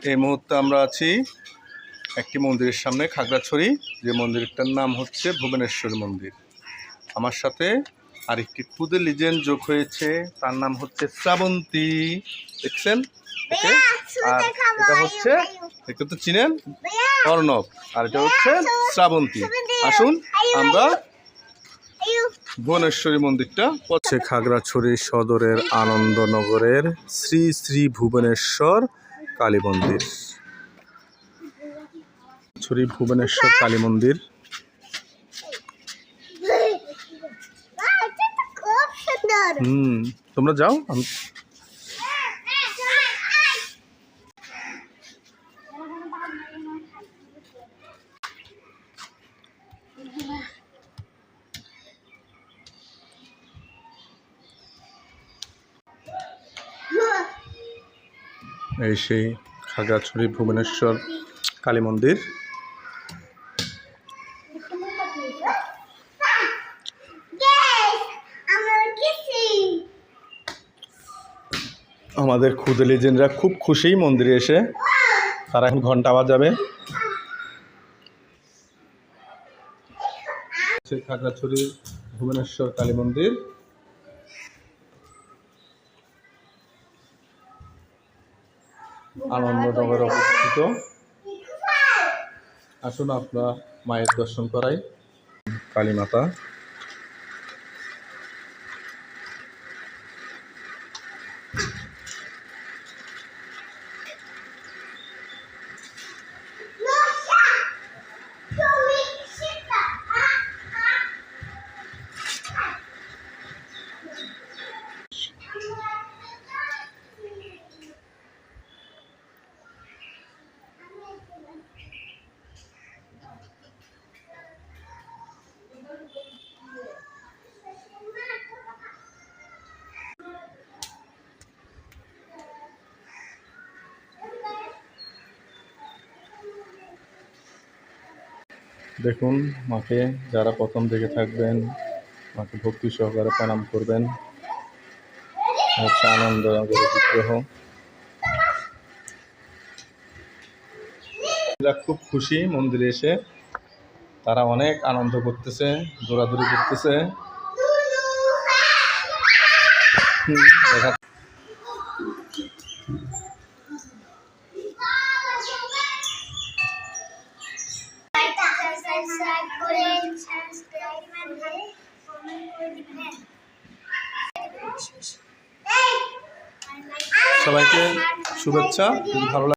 এই মুহূর্তে আমরা আছি একটি মন্দিরের সামনে, খাগড়াছড়ি, যে মন্দিরটার নাম হচ্ছে ভুবনেশ্বর মন্দির। আমার সাথে আরেকটি ক্ষুদে লিজেন্ড যোগ হয়েছে, তার নাম হচ্ছে শ্রাবন্তী। দেখছেন একে? আর এটা হচ্ছে, একে তো চিনেন, অর্ণব। আর এটা হচ্ছে শ্রাবন্তী। আসুন আমরা ভুবনেশ্বরী মন্দিরটা হচ্ছে খাগড়াছড়ি সদরের আনন্দনগরের শ্রী শ্রী ভুবনেশ্বর কালী মন্দির। ছড়ি ভুবনেশ্বর কালী মন্দির। তোমরা যাও। এই সেই খাগড়াছড়ি ভুবনেশ্বর কালী মন্দির। আমাদের ক্ষুদে লিজেন্ডরা খুব খুশি মন্দিরে এসে, তারা এখন ঘন্টা বাজাবে। খাগড়াছড়ি ভুবনেশ্বর কালী মন্দির। আনন্দনগরে অবস্থিত। আসুন আপনার মায়ের দর্শন করাই। কালী মাতা। দেখুন মাকে যারা প্রথম দেখে থাকবেন, মাকে ভক্তি সহকারে প্রণাম করবেন। হচ্ছে আনন্দনগরের বিগ্রহ। এরা খুব খুশি মন্দিরে এসে, তারা অনেক আনন্দ করতেছে, দৌড়াদৌড়ি করতেছে। দেখা সবাইকে শুভেচ্ছা। ভালো